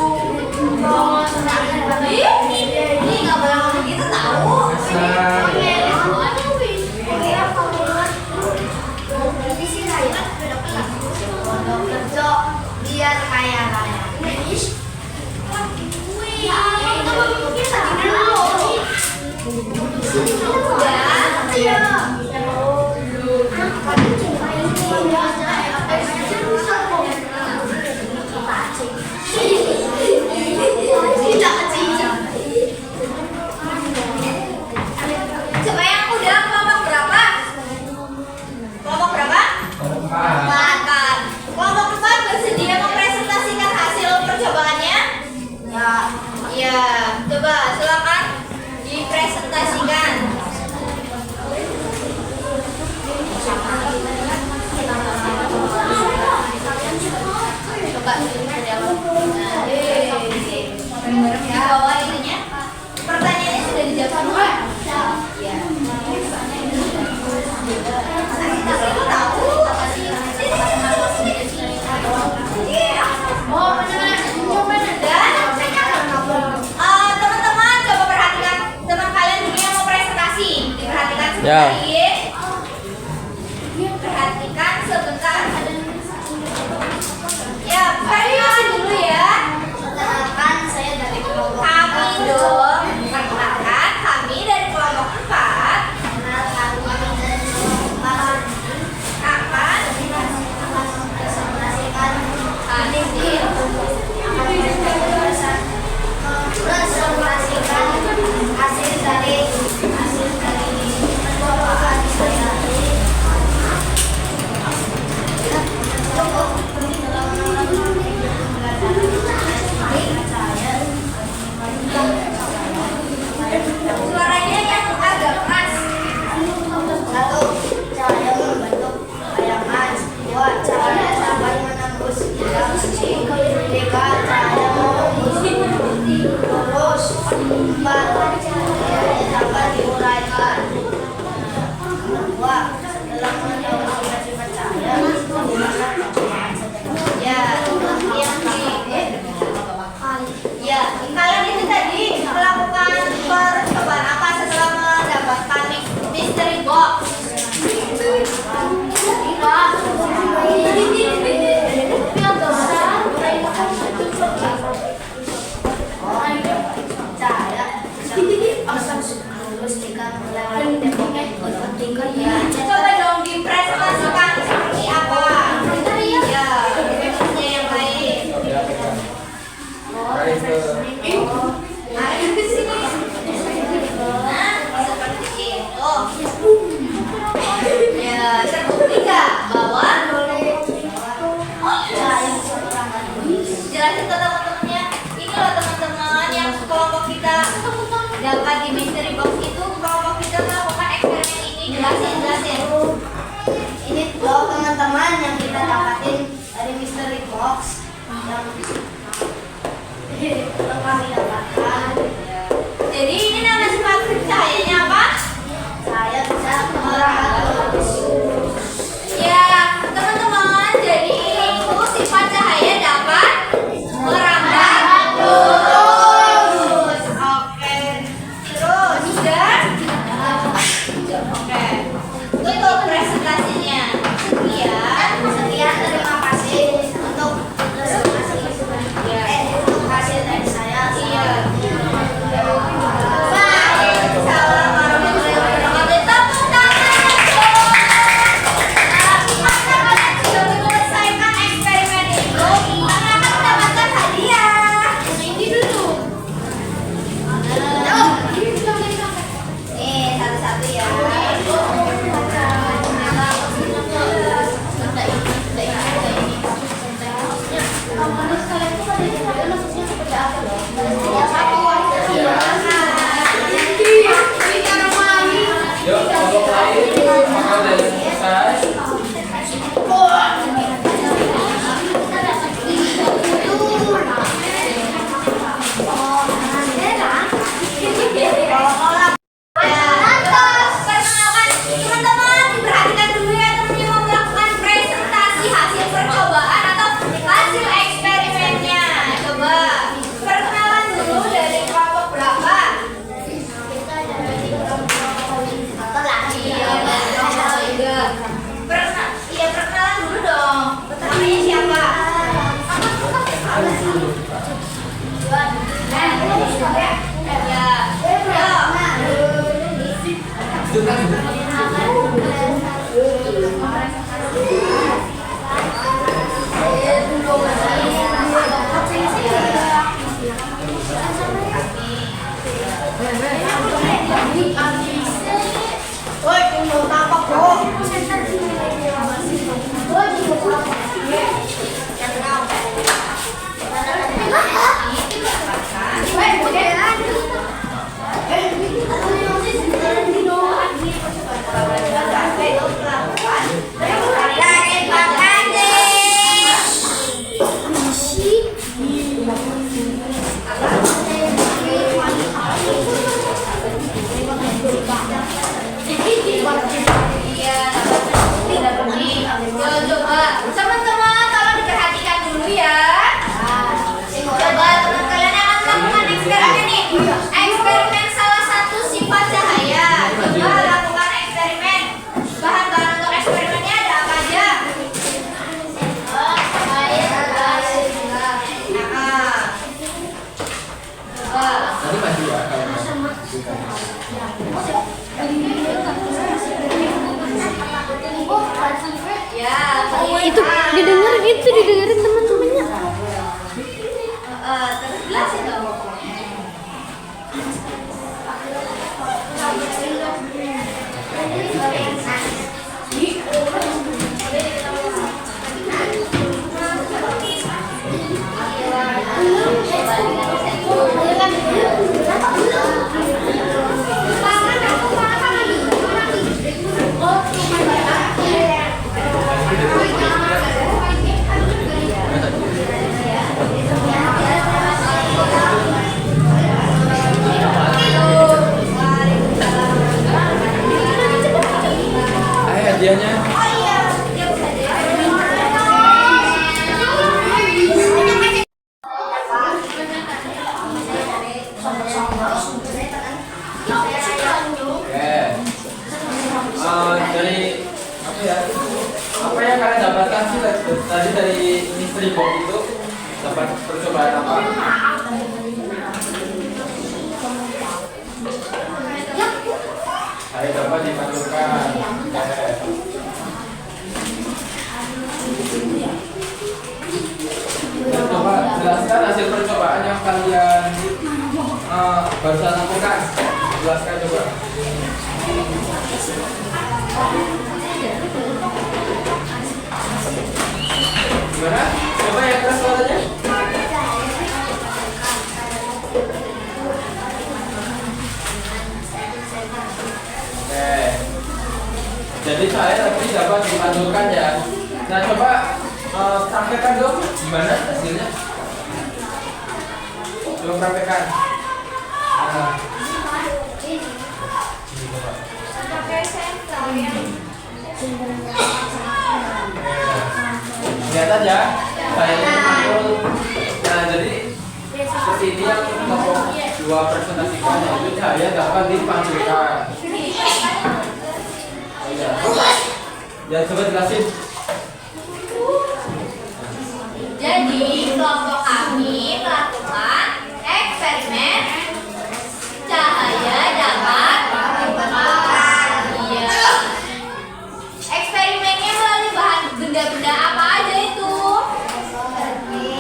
Ini nggak boleh ngomong gitu tahu. Biar kaya raya. Coba yang udah kelompok berapa? Kelompok berapa? Empat. Kelompok 4 bersedia mempresentasikan hasil percobaannya? Ya. Iya. Coba silakan dipresentasikan. Coba di bawah ininya. Pertanyaannya sudah dijawab semua? Iya. Aku tahu. Dan teman-teman coba perhatikan teman kalian ini yang mau presentasi. Diperhatikan sebentar ya. Perhatikan sebentar. Ya, perhatikan dulu ya. Perkenalkan, saya dari kelompok Kami dong. Perkenalkan kami dari kelompok 4. Kenalkan, kami dari kelompok 4. Kapan? Presentasikan presentasikan hasil dari percobaan Jelasin ke teman-temannya. Ini loh teman-teman yang kelompok kita dapat di mystery box itu, kelompok kita melakukan eksperimen ini. Jelasin. Ini loh teman-teman yang kita dapatin dari mystery box yang kami dapatkan. Jadi ini nama sifat cahayanya apa? Saya bisa merangkul. Ya, teman-teman, jadi itu sifat cahaya dapat merambat lurus. Oke. Terus sudah? Oke. Tutup presentasinya. Sekian, terima kasih untuk hasil dari saya. Iya. Waalaikumsalam warahmatullahi wabarakatuh. Tepuk tangan. Apakah kalian sudah menyelesaikan eksperimen itu? Kalian akan mendapatkan hadiah. Ini dulu. Nih, satu-satu ya. Yuk, kelompok lain. Maka udah selesai. Perkenalkan teman-teman, diperhatikan dulu ya, teman-teman mau melakukan presentasi hasil percobaan atau hasil eksperimennya. Coba perkenalan dulu dari kelompok berapa? Iya, perkenalan dulu dong. Namanya siapa? Coba teman-teman tolong diperhatikan dulu ya. Coba teman kalian akan melakukan eksperimen nih. Eksperimen salah satu sifat cahaya. Coba lakukan eksperimen. Bahan-bahan untuk eksperimennya ada apa aja? Coba. Nanti maju ya kalau Ya, Itu didengerin teman-temannya. terus jelasin dong. Ayo hadiahnya. Oke. Dari apa ya? Apa yang kalian dapatkan sih tadi dari mystery box itu? Dapat percobaan apa? Ayo dapat dipanggilkan. Coba jelaskan hasil percobaan yang kalian barusan lakukan. Jelaskan coba. Gimana? dapat dipantulkan ya. Nah coba praktekkan dong gimana hasilnya. Coba praktekkan. Nah, ini coba. Pakai sensor ya. Lihat aja, saya ini pantul. Nah jadi seperti ini yang kelompok 2 presentasikan, yaitu cahaya dapat dipantulkan. Ya coba jelasin. Jadi kelompok kami melakukan eksperimen cahaya dapat dipantulkan. Iya. Eksperimennya melalui bahan benda-benda apa aja itu?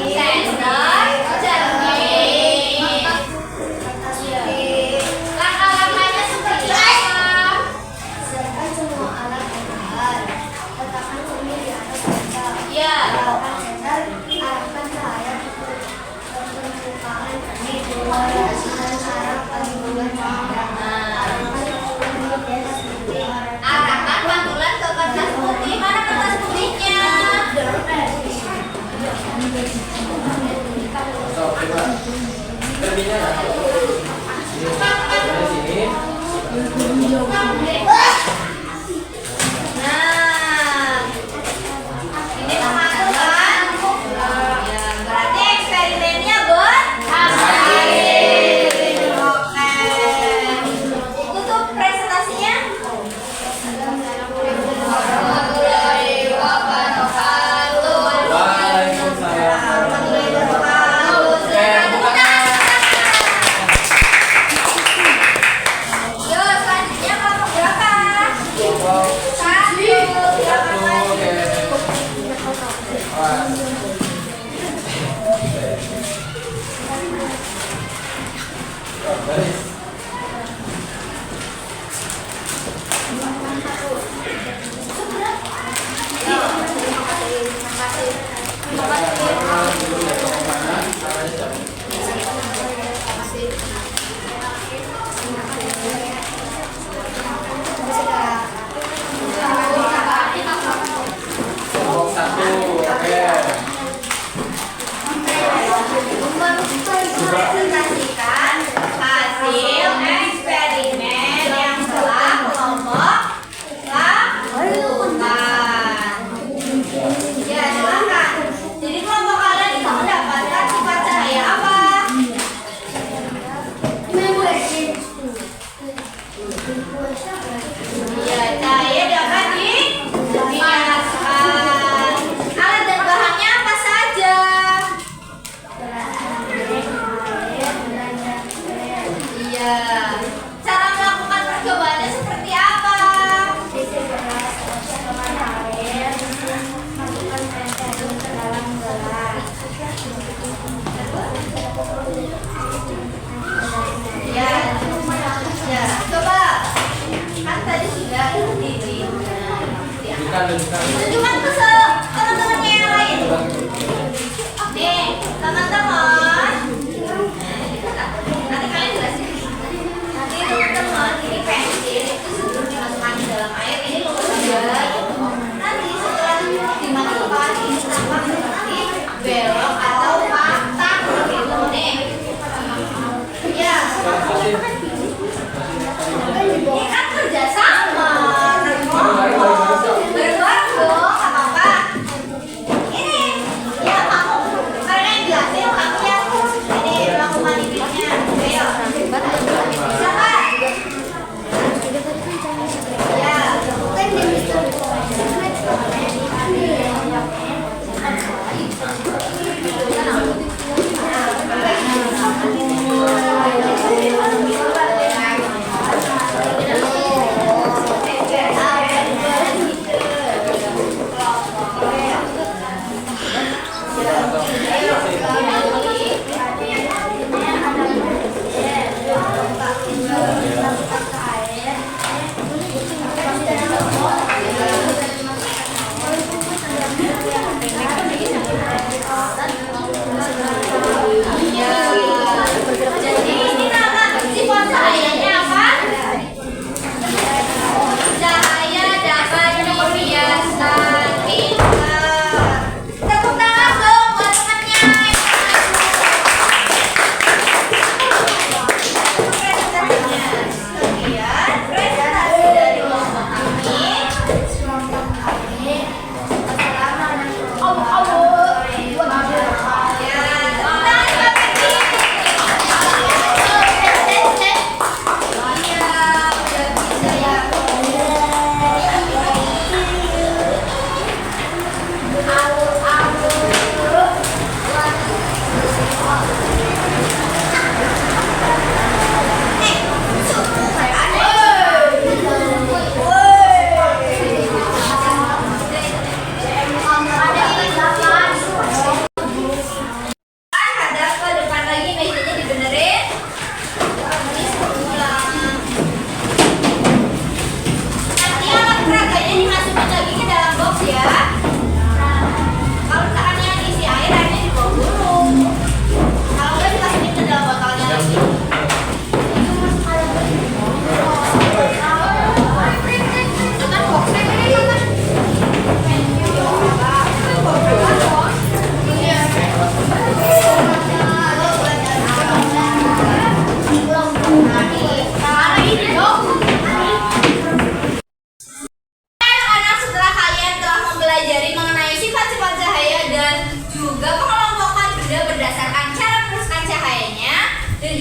Sensor, cermin. Iya. Langkah-langkahnya seperti apa? Siapkan semua alat gambar. Letakkan cermin di atas kaca. Iya. Letakkan senter, arahkan cahaya ke permukaan cermin. Hasilkan saraf pantulan cahaya. Arahkan cermin di atas putih. Arahkan pantulan ke kertas putih. Mana kertas putihnya? So, coba cerminnya ya. Dari sini. Nah, ini memasukkan. Ya, berarti eksperimennya berhasil. Oke. Tutup presentasinya. Warahmatullahi wabarakatuh. Waalaikumsalam. Silakan buka. Yo, selanjutnya kelompok berapa? Kelompok 1. Silakan maju. Oke. Wah. Baris. Kelompok 1. Oke. Mempresentasikan hasil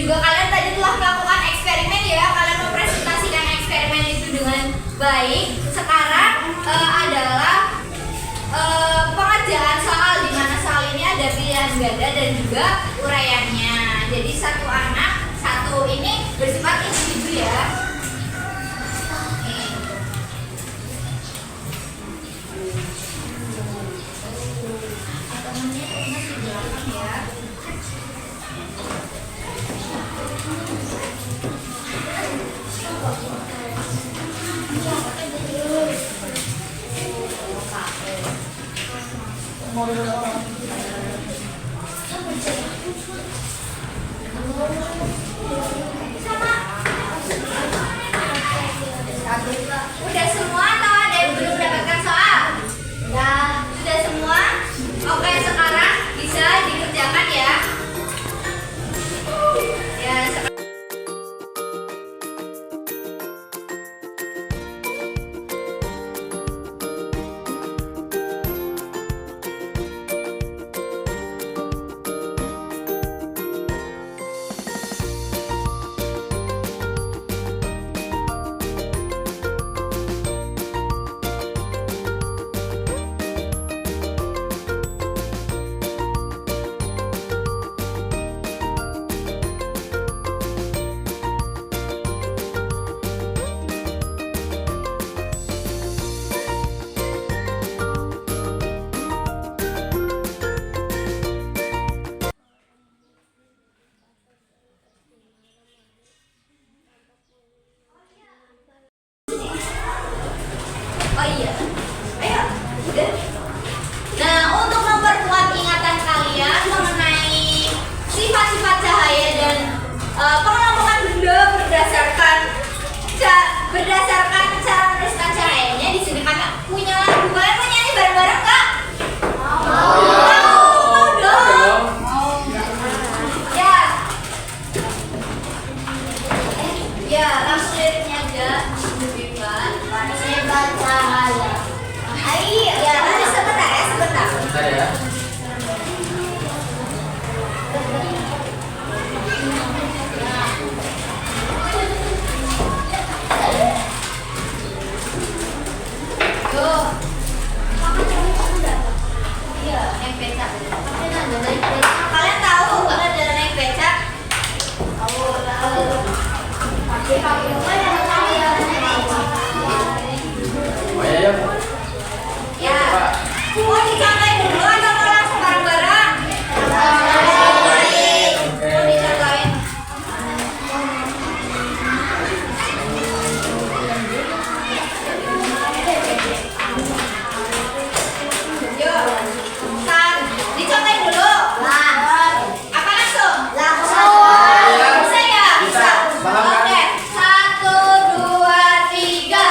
juga kalian tadi telah melakukan eksperimen ya. Kalian mempresentasikan eksperimen itu dengan baik. Sekarang adalah pengerjaan soal, di mana soal ini ada pilihan ganda dan juga uraiannya. Jadi satu anak, satu ini bersifat individu ya. Temennya masih di belakang ya. Udah semua atau ada yang belum mendapatkan soal? Sudah semua? Oke, sekarang bisa dikerjakan ya. Ya, sekarang. Oh iya, ayo, udah. Nah, untuk memperkuat ingatan kalian mengenai sifat-sifat cahaya dan pengelompokan benda berdasarkan cara menuliskan cahayanya, di sini kakak punya lagu. Kalian mau nyanyi bareng-bareng kak? Mau dong. Ya. Ya, langsung liriknya aja. Sebat cahaya. Ayo, ya, nanti sebentar ya, sebentar. Bentar ya. Yuk. Iya, naik becak. Kalian tahu nggak cara naik becak? Tahu. Oh ya, yuk. Ya. Mau dicontohin dulu atau mau langsung bareng-bareng? Oke. Mau dicontohin? Yuk. Dicontohin dulu. Apa langsung? Bisa ya? Bisa. Paham kan? Oke. 1, 2, 3.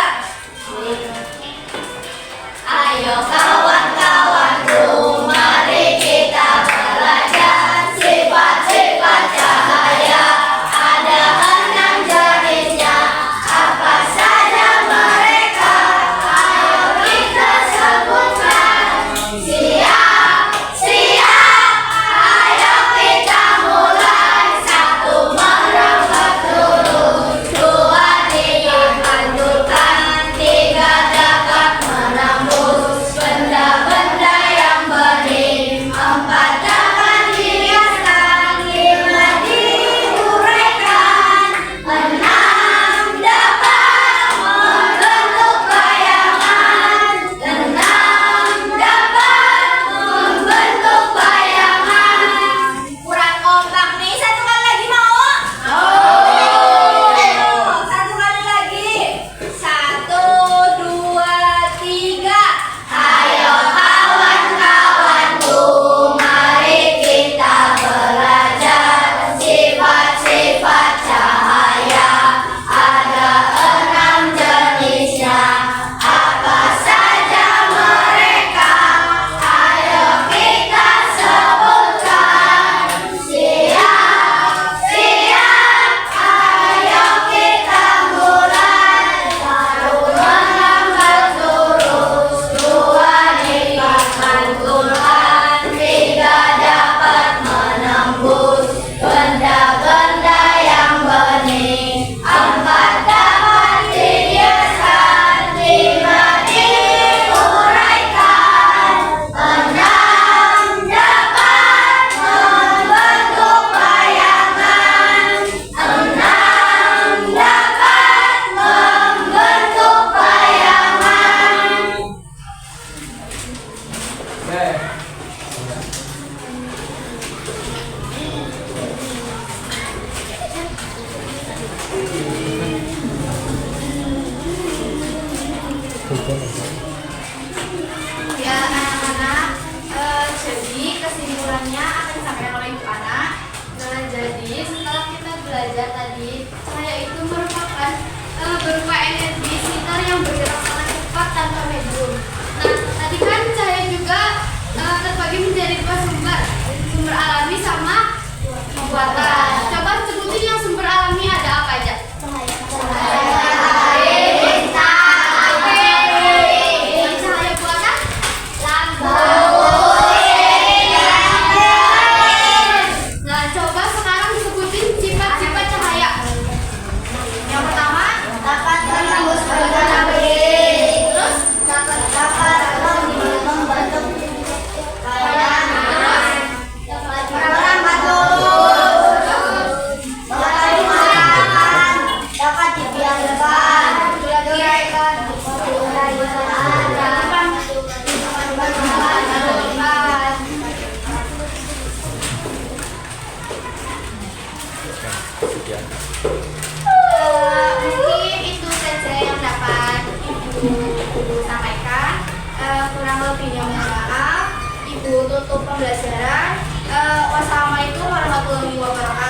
pembelajaran. Wassalamualaikum warahmatullahi wabarakatuh.